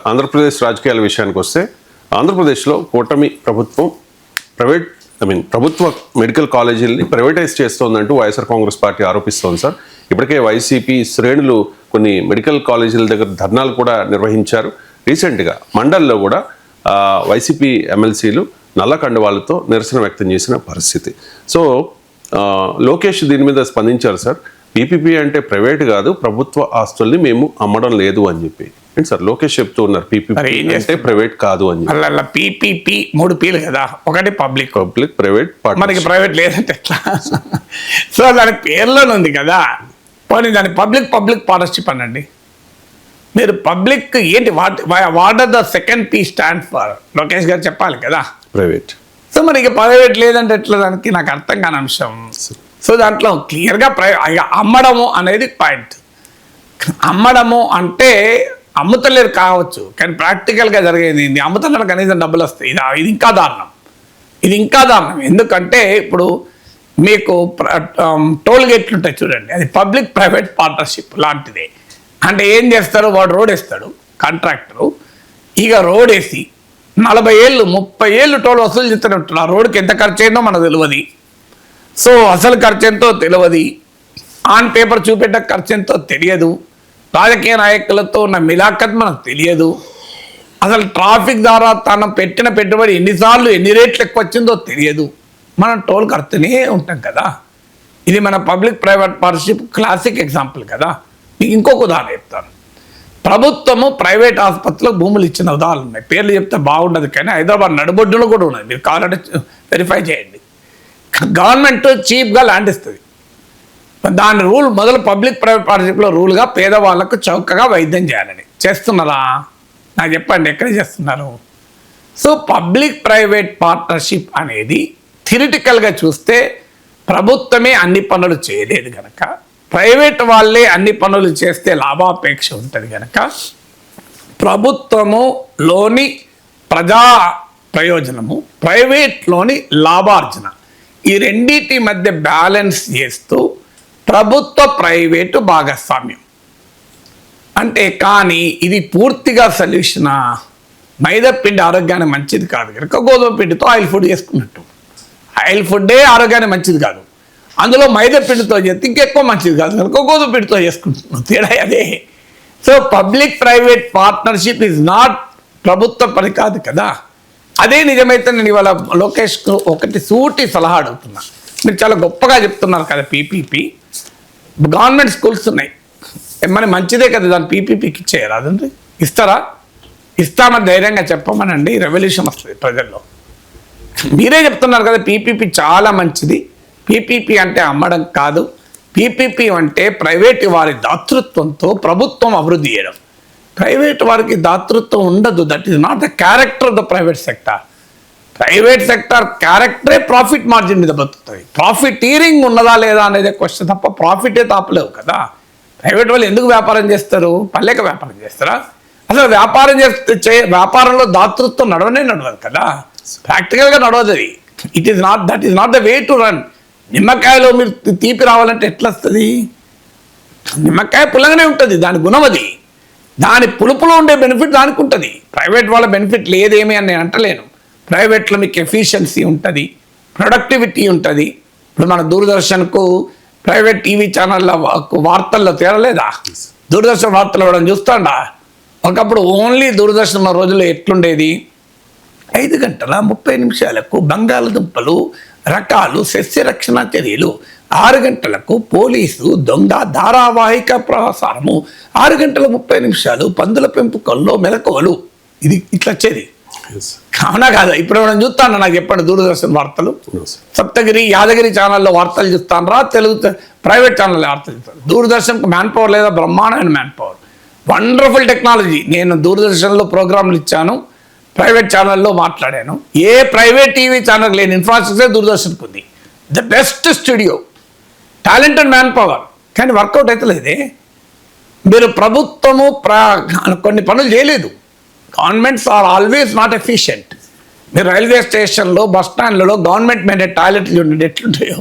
ఆంధ్రప్రదేశ్ రాజకీయాల విషయానికి వస్తే ఆంధ్రప్రదేశ్లో కూటమి ప్రభుత్వం ప్రభుత్వ మెడికల్ కాలేజీలని ప్రైవేటైజ్ చేస్తోందంటూ వైఎస్ఆర్ కాంగ్రెస్ పార్టీ ఆరోపిస్తోంది సార్. ఇప్పటికే వైసీపీ శ్రేణులు కొన్ని మెడికల్ కాలేజీల దగ్గర ధర్నాలు కూడా నిర్వహించారు. రీసెంట్గా మండల్లో కూడా వైసీపీ ఎమ్మెల్సీలు నల్ల కండువాలతో నిరసన వ్యక్తం చేసిన పరిస్థితి. సో లోకేష్ దీని మీద స్పందించారు సార్. పీపీపీ అంటే ప్రైవేట్ కాదు, ప్రభుత్వ ఆస్తుల్ని మేము అమ్మడం లేదు అని చెప్పి. ఏంటి సార్ లోకేష్ చెప్తూ ఉన్నారు పీపీపీ అంటే ప్రైవేట్ కాదు అని. అలా పీపీపీ 3 Pలు కదా, ఒకటి పబ్లిక్ ప్రైవేట్, మనకి ప్రైవేట్ లేదంటే ఎట్లా? సో దాని పేర్లోనే ఉంది కదా. పోనీ దాని పబ్లిక్ పార్ట్నర్షిప్ అనండి. మీరు పబ్లిక్ ఏంటి, what are the second P stand for? Lokesh గారు చెప్పాలి కదా, ప్రైవేట్. సో మరి ఇక ప్రైవేట్ లేదంటే ఎట్లా? దానికి నాకు అర్థం కాని అంశం. సో దాంట్లో క్లియర్గా అమ్మడము అనేది పాయింట్. అమ్మడము అంటే అమ్ముతలేరు కావచ్చు, కానీ ప్రాక్టికల్గా జరిగేది అమ్ముతున్నారు, కనీసం డబ్బులు వస్తాయి. ఇది ఇంకా దారుణం. ఎందుకంటే ఇప్పుడు మీకు టోల్ గేట్లు ఉంటాయి చూడండి, అది పబ్లిక్ ప్రైవేట్ పార్ట్నర్షిప్ లాంటిదే. అంటే ఏం చేస్తారు, వాడు రోడ్ వేస్తాడు కాంట్రాక్టరు. ఇక రోడ్ వేసి 40 ఏళ్ళు 30 ఏళ్ళు టోల్ వసూలు చేస్తూనే ఉంటాడు. ఆ రోడ్కి ఎంత ఖర్చు అయిందో మనకు తెలియదు. సో అసలు ఖర్చు ఎంతో తెలియదు, ఆన్ పేపర్ చూపెట్ట ఖర్చు ఎంతో తెలియదు, రాజకీయ నాయకులతో ఉన్న మిలాఖత్ మనకు తెలియదు, అసలు ట్రాఫిక్ ద్వారా తను పెట్టిన పెట్టుబడి ఎన్నిసార్లు ఎన్ని రేట్లు ఎక్కువ వచ్చిందో తెలియదు. మనం టోల్ కడుతూనే ఉంటాం కదా. ఇది మన public private partnership classic example కదా. మీకు ఇంకొక ఉదాహరణ చెప్తాను. ప్రభుత్వము ప్రైవేట్ ఆసుపత్రులకు భూములు ఇచ్చిన ఉదాహరణలు ఉన్నాయి. పేర్లు చెప్తే బాగుండదు, కానీ హైదరాబాద్ నడుబొడ్డులో కూడా ఉన్నాయి. మీరు కావాలంటే వెరిఫై చేయండి. గవర్నమెంట్ చీప్గా ల్యాండ్ ఇస్తుంది. దాని రూల్ మొదలు పబ్లిక్ ప్రైవేట్ పార్ట్నర్షిప్లో రూల్గా పేదవాళ్ళకు చౌకగా వైద్యం చేయాలని చేస్తున్నారా? నాకు చెప్పండి, ఎక్కడ చేస్తున్నారు? సో పబ్లిక్ ప్రైవేట్ పార్ట్నర్షిప్ అనేది థియరిటికల్గా చూస్తే ప్రభుత్వమే అన్ని పనులు చేయలేదు కనుక, ప్రైవేట్ వాళ్ళే అన్ని పనులు చేస్తే లాభాపేక్ష ఉంటుంది కనుక, ప్రభుత్వములోని ప్రజా ప్రయోజనము, ప్రైవేట్లోని లాభార్జన, ఈ రెండింటి మధ్య బ్యాలెన్స్ చేస్తూ ప్రభుత్వ ప్రైవేటు భాగస్వామ్యం అంటే. కానీ ఇది పూర్తిగా సొల్యూషనా? మైదా పిండి ఆరోగ్యానికి మంచిది కాదు కనుక గోధుమ పిండితో ఆయిల్ ఫుడ్ చేసుకున్నట్టు. ఆయిల్ ఫుడ్డే ఆరోగ్యానికి మంచిది కాదు, అందులో మైదా పిండితో చేస్తే ఇంకెక్కువ మంచిది కాదు కనుక గోధుమ పిండితో చేసుకుంటున్నాం. తేడా అదే. So public private partnership is not ప్రభుత్వ పని కాదు కదా. అదే నిజమైతే నేను ఇవాళ లోకేష్కు ఒకటి సూటి సలహా అడుగుతున్నా. మీరు చాలా గొప్పగా చెప్తున్నారు కదా పీపీపీ. గవర్నమెంట్ స్కూల్స్ ఉన్నాయి, మరి మంచిదే కదా, దాన్ని పీపీపీకి ఇచ్చేయరు. అదండి ఇస్తారా? ఇస్తామని ధైర్యంగా చెప్పమనండి, రెవల్యూషన్ వస్తుంది ప్రజల్లో. మీరే చెప్తున్నారు కదా పీపీపీ చాలా మంచిది. పీపీపీ అంటే అమ్మడం కాదు, పీపీపీ అంటే ప్రైవేట్ వారి దాతృత్వంతో ప్రభుత్వం అభివృద్ధి చేయడం. ప్రైవేట్ వారికి దాతృత్వం ఉండదు. That is not the character of the private sector. Private sector క్యారెక్టరే ప్రాఫిట్ మార్జిన్ మీద బతుకుతుంది. ప్రాఫిటీరింగ్ ఉన్నదా లేదా అనేది క్వశ్చన్ తప్ప ప్రాఫిటే తాపలేవు కదా. ప్రైవేట్ వాళ్ళు ఎందుకు వ్యాపారం చేస్తారు? పల్లెక వ్యాపారం చేస్తారా? అసలు వ్యాపారం వ్యాపారంలో దాతృత్వం నడవదు కదా, ప్రాక్టికల్గా నడవదు అది. That is not the way to run. నిమ్మకాయలో మీరు తీపి రావాలంటే ఎట్లా వస్తుంది? నిమ్మకాయ పుల్లగానే ఉంటుంది, దాని గుణం అది. దాని పులుపులో ఉండే బెనిఫిట్ దానికి ఉంటుంది. ప్రైవేట్ వాళ్ళ బెనిఫిట్ లేదేమి అని నేను అంటలేను. ప్రైవేట్లో మీకు ఎఫిషియన్సీ ఉంటుంది, ప్రొడక్టివిటీ ఉంటుంది. ఇప్పుడు మన దూరదర్శన్కు ప్రైవేట్ టీవీ ఛానళ్ళ వార్తల్లో తేరలేదా? దూరదర్శన్ వార్తలు ఇవ్వడం చూస్తాడా? ఒకప్పుడు ఓన్లీ దూరదర్శన్ రోజుల్లో ఎట్లుండేది? 5 గంటల 30 నిమిషాలకు బంగాళదుంపలు రకాలు సస్యరక్షణ చర్యలు, 6 గంటలకు పోలీసు దొంగ ధారావాహిక ప్రసారము, 6 గంటల 30 నిమిషాలు పందుల పెంపకంలో మెలకువలు. ఇది ఇట్లా వచ్చేది కావునా కాదా? ఇప్పుడు మనం చూస్తాను, నాకు చెప్పండి దూరదర్శన్ వార్తలు. సప్తగిరి యాదగిరి ఛానల్లో వార్తలు చూస్తాను రా, తెలుగు ప్రైవేట్ ఛానల్లో వార్తలు చూస్తాను. దూరదర్శన్కి మ్యాన్ పవర్ లేదా? బ్రహ్మాండమైన మ్యాన్ పవర్, వండర్ఫుల్ టెక్నాలజీ. నేను దూరదర్శన్లో ప్రోగ్రాంలు ఇచ్చాను, ప్రైవేట్ ఛానల్లో మాట్లాడాను. ఏ ప్రైవేట్ టీవీ ఛానల్ లేని ఇన్ఫ్రాస్ట్రక్చర్ దూరదర్శన్కి ఉంది. The best studio, talented man power. కానీ వర్కౌట్ అవుతలేదే. మీరు ప్రభుత్వము కొన్ని పనులు చేయలేదు. Governments are always not efficient. మీరు రైల్వే స్టేషన్లో బస్ స్టాండ్లలో గవర్నమెంట్ మేడే టాయిలెట్లు చూడండి ఎట్లుంటాయో.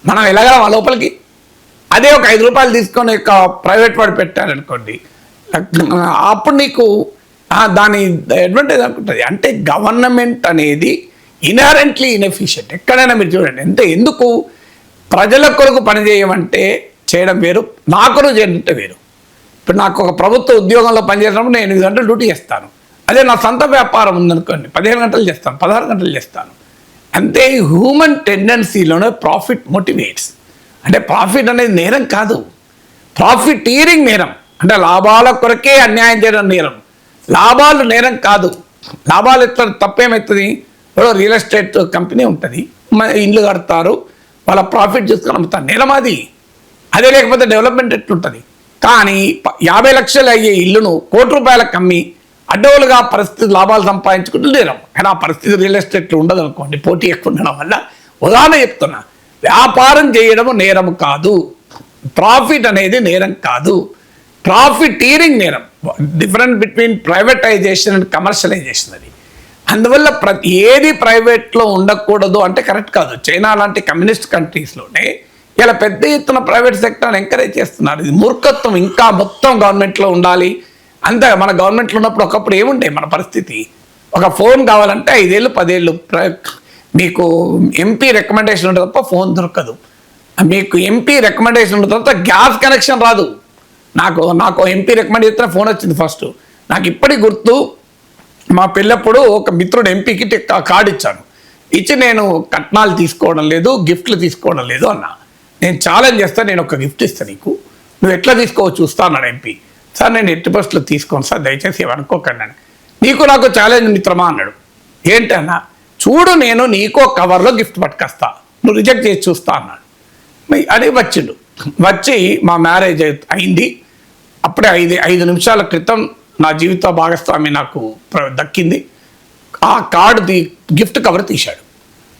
మనం వెళ్ళగలం ఆ లోపలికి? అదే ఒక 5 రూపాయలు తీసుకొని ప్రైవేట్ వాడు పెట్టారనుకోండి, అప్పుడు నీకు దాని అడ్వాంటేజ్ అనుకుంటుంది. అంటే గవర్నమెంట్ అనేది ఇన్హరెంట్లీ ఇన్ఎఫిషియెంట్. ఎక్కడైనా మీరు చూడండి, అంటే ఎందుకు ప్రజల కొరకు పనిచేయమంటే చేయడం వేరు, నా కొరకు చేయాలంటే వేరు. ఇప్పుడు నాకు ఒక ప్రభుత్వ ఉద్యోగంలో పనిచేసినప్పుడు నేను 8 గంటలు డ్యూటీ చేస్తాను. అదే నా సొంత వ్యాపారం ఉందనుకోండి, 15 గంటలు చేస్తాను, 16 గంటలు చేస్తాను. అంతే హ్యూమన్ టెండెన్సీలోనే ప్రాఫిట్ మోటివేట్స్. అంటే ప్రాఫిట్ అనేది నేరం కాదు, ప్రాఫిటీరింగ్ నేరం. అంటే లాభాల కొరకే అన్యాయం చేయడం నేరం, లాభాలు నేరం కాదు. లాభాలు ఎట్లా తప్పేమవుతుంది? ఇప్పుడు రియల్ ఎస్టేట్ కంపెనీ ఉంటుంది, ఇండ్లు కడతారు, వాళ్ళ ప్రాఫిట్ చూసుకొని అమ్ముతారు, నేరం అది. అదే లేకపోతే డెవలప్మెంట్ ఎట్లుంటుంది? కానీ 50 లక్షలు అయ్యే ఇల్లును ₹1,00,00,000 అమ్మి అడ్డవులుగా పరిస్థితి లాభాలు సంపాదించుకుంటూ నేరం. కానీ ఆ పరిస్థితి రియల్ ఎస్టేట్లో ఉండదు అనుకోండి, పోటీ ఎక్కువ ఉండడం వల్ల. ఉదాహరణ చెప్తున్నా, వ్యాపారం చేయడము నేరం కాదు, ప్రాఫిట్ అనేది నేరం కాదు, ప్రాఫిటీరింగ్ నేరం. Difference between privatisation and commercialisation అది. అందువల్ల ఏది ప్రైవేట్లో ఉండకూడదు అంటే కరెక్ట్ కాదు. చైనా లాంటి కమ్యూనిస్ట్ కంట్రీస్లోనే ఇలా పెద్ద ఎత్తున ప్రైవేట్ సెక్టర్ని ఎంకరేజ్ చేస్తున్నారు. ఇది మూర్ఖత్వం. ఇంకా మొత్తం గవర్నమెంట్లో ఉండాలి. అంతే, మన గవర్నమెంట్లో ఉన్నప్పుడు ఒకప్పుడు ఏముండే మన పరిస్థితి? ఒక ఫోన్ కావాలంటే 5 ఏళ్ళు 10 ఏళ్ళు మీకు ఎంపీ రికమెండేషన్ ఉంటుంది తప్ప ఫోన్ దొరకదు. మీకు ఎంపీ రికమెండేషన్ ఉంటుంది తప్ప గ్యాస్ కనెక్షన్ రాదు. నాకు ఎంపీ రికమెండ్ చేస్తే ఫోన్ వచ్చింది ఫస్ట్. నాకు ఇప్పటికి గుర్తు, మా పెళ్ళప్పుడు ఒక మిత్రుడు ఎంపీకి కార్డు ఇచ్చాను. ఇచ్చి నేను కట్నాలు తీసుకోవడం లేదు, గిఫ్ట్లు తీసుకోవడం లేదు అన్నా. నేను ఛాలెంజ్ చేస్తాను, నేను ఒక గిఫ్ట్ ఇస్తాను నీకు, నువ్వు ఎట్లా తీసుకోవో చూస్తా అన్నాడు ఎంపీ. సార్ నేను ఎట్టి బస్సులో తీసుకోను సార్, దయచేసి ఏమనుకోకండి అని. నీకు నాకు ఛాలెంజ్ మిత్రమా అన్నాడు. ఏంటన్నా? చూడు, నేను నీకో కవర్లో గిఫ్ట్ పట్టుకొస్తా, నువ్వు రిజెక్ట్ చేసి చూస్తా అన్నాడు. అని వచ్చిండు. వచ్చి మా మ్యారేజ్ అయింది. అప్పుడే 5 నిమిషాల క్రితం నా జీవిత భాగస్వామి నాకు దక్కింది. ఆ కార్డు గిఫ్ట్ కవర్ తీశాడు.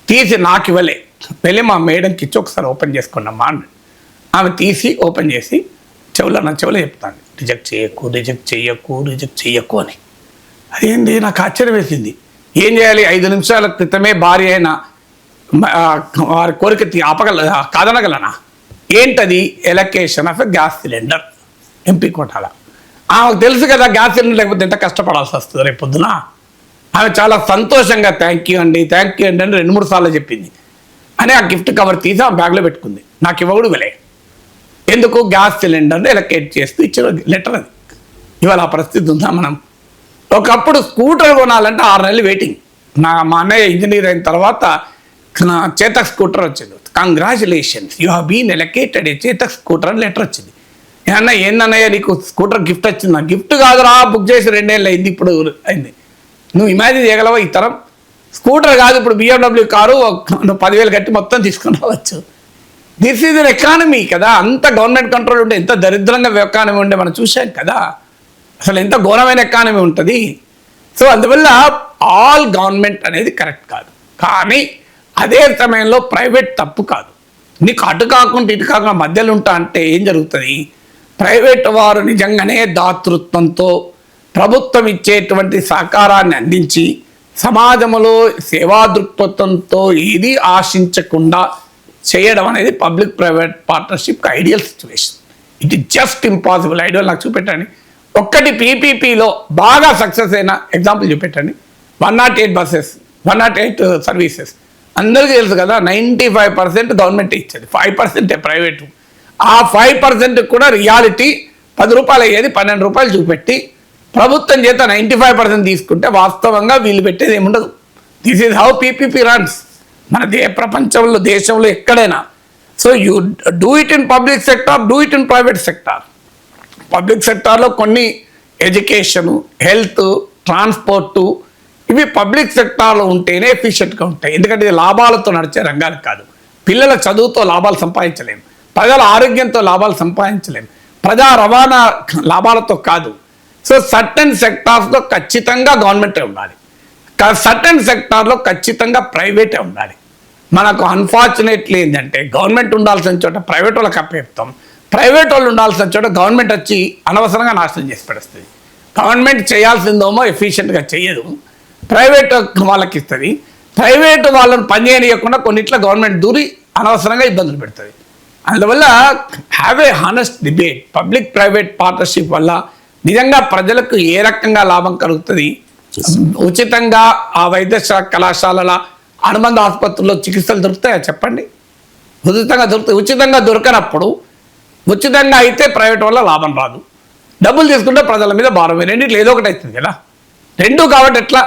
తీసి నాకు ఇవ్వలే, వెళ్ళి మా మేడంకి ఇచ్చి ఒకసారి ఓపెన్ చేసుకున్నామ్మా అన్నాడు. ఆమె తీసి ఓపెన్ చేసి నా చెవులో చెప్తాను, రిజెక్ట్ చేయకు, రిజెక్ట్ చెయ్యకు, రిజెక్ట్ చెయ్యకు అని. అదేంటి, నాకు ఆశ్చర్యం వేసింది. ఏం చేయాలి? 5 నిమిషాల క్రితమే భార్య అయిన వారి కోరిక కాదనగలనా? ఏంటది? Allocation of a gas cylinder MP కోటాల. ఆమెకు తెలుసు కదా గ్యాస్ సిలిండర్ లేకపోతే ఎంత కష్టపడాల్సి వస్తుంది రేపు పొద్దున. ఆమె చాలా సంతోషంగా థ్యాంక్ యూ అండి అని 2-3 సార్లు చెప్పింది. అని ఆ గిఫ్ట్ కవర్ తీసి ఆ బ్యాగ్లో పెట్టుకుంది. నాకు ఇవ్వకూడదు వెళ్ళే. ఎందుకు? గ్యాస్ సిలిండర్ని ఎలకేట్ చేస్తూ ఇచ్చిన లెటర్ అది. ఇవాళ ఆ పరిస్థితి ఉందా? మనం ఒకప్పుడు స్కూటర్ కొనాలంటే 6 నెలలు వెయిటింగ్. మా అన్నయ్య ఇంజనీర్ అయిన తర్వాత చేతక్ స్కూటర్ వచ్చింది. Congratulations, you have been allocated a Chetak scooter అని లెటర్ వచ్చింది. ఏమన్నా ఏందన్నయ్య నీకు స్కూటర్ గిఫ్ట్ వచ్చిందా? గిఫ్ట్ కాదురా, బుక్ చేసి 2 ఏళ్ళు అయింది, ఇప్పుడు అయింది. నువ్వు ఇమాజిన్ చేయగలవా ఈ తరం? స్కూటర్ కాదు, ఇప్పుడు BMW కారు నువ్వు 10,000 కట్టి మొత్తం తీసుకుని రావచ్చు. దిస్ ఈజ్ అన్ ఎకానమీ కదా. అంత గవర్నమెంట్ కంట్రోల్ ఉంటే ఎంత దరిద్రంగా ఎకానమీ ఉండే మనం చూసాం కదా. అసలు ఎంత ఘోరమైన ఎకానమీ ఉంటుంది. సో అందువల్ల ఆల్ గవర్నమెంట్ అనేది కరెక్ట్ కాదు. కానీ అదే సమయంలో ప్రైవేట్ తప్పు కాదు. నీకు అటు కాకుండా ఇటు కాకుండా మధ్యలో ఉంటా అంటే ఏం జరుగుతుంది? ప్రైవేట్ వారు నిజంగానే దాతృత్వంతో ప్రభుత్వం ఇచ్చేటువంటి సహకారాన్ని అందించి సమాజంలో సేవా దృక్పథంతో ఏది ఆశించకుండా చేయడం అనేది public private partnership ideal situation. It is just impossible. Ideal నాకు చూపెట్టండి ఒక్కటి. PPPలో బాగా సక్సెస్ అయిన ఎగ్జాంపుల్ చూపెట్టండి. 108 బస్సెస్, 108 సర్వీసెస్. అందరికీ తెలుసు కదా, 95% గవర్నమెంట్ ఇచ్చేది, 5% ప్రైవేటు. ఆ 5% కూడా రియాలిటీ ₹10 అయ్యేది ₹12 చూపెట్టి ప్రభుత్వం చేత 95% తీసుకుంటే వాస్తవంగా వీళ్ళు పెట్టేది ఏముండదు. This is how PPP runs మన ప్రపంచంలో, దేశంలో ఎక్కడైనా. So you do it in public sector, do it in private sector. Public సెక్టార్లో కొన్ని ఎడ్యుకేషను, హెల్త్, ట్రాన్స్పోర్టు ఇవి పబ్లిక్ సెక్టార్లో ఉంటేనే ఎఫిషియెంట్గా ఉంటాయి. ఎందుకంటే ఇది లాభాలతో నడిచే రంగాలు కాదు. పిల్లల చదువుతో లాభాలు సంపాదించలేము, ప్రజల ఆరోగ్యంతో లాభాలు సంపాదించలేము, ప్రజా రవాణా లాభాలతో కాదు. సో సర్టెన్ సెక్టార్స్లో ఖచ్చితంగా గవర్నమెంటే ఉండాలి, సర్టెన్ సెక్టార్లో ఖచ్చితంగా ప్రైవేటే ఉండాలి. మనకు అన్ఫార్చునేట్లీ ఏంటంటే గవర్నమెంట్ ఉండాల్సిన చోట ప్రైవేట్ వాళ్ళకి అప్పచెప్తాం, ప్రైవేట్ వాళ్ళు ఉండాల్సిన చోట గవర్నమెంట్ వచ్చి అనవసరంగా నాశనం చేసి పడేస్తుంది. గవర్నమెంట్ చేయాల్సిందేమో ఎఫిషియెంట్గా చేయదు, ప్రైవేట్ వాళ్ళకి ఇస్తుంది. ప్రైవేట్ వాళ్ళని పనిచేయకుండా కొన్నిట్లో గవర్నమెంట్ దూరి అనవసరంగా ఇబ్బందులు పెడుతుంది. అందువల్ల have a honest debate. Public private partnership వల్ల నిజంగా ప్రజలకు ఏ రకంగా లాభం కలుగుతుంది? ఉచితంగా ఆ వైద్య కళాశాలల అనుబంధ ఆసుపత్రుల్లో చికిత్సలు దొరుకుతాయా చెప్పండి? ఉచితంగా దొరుకుతాయి. ఉచితంగా దొరకనప్పుడు ఉచితంగా అయితే ప్రైవేట్ వల్ల లాభం రాదు, డబ్బులు తీసుకుంటే ప్రజల మీద భారం. రెండిట్లో ఏదో ఒకటి అవుతుంది కదా. రెండు కాబట్టి ఎట్లా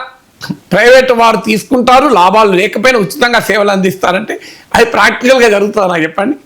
ప్రైవేట్ వారు తీసుకుంటారు, లాభాలు లేకపోయినా ఉచితంగా సేవలు అందిస్తారంటే అది ప్రాక్టికల్గా జరుగుతుందా నాకు చెప్పండి?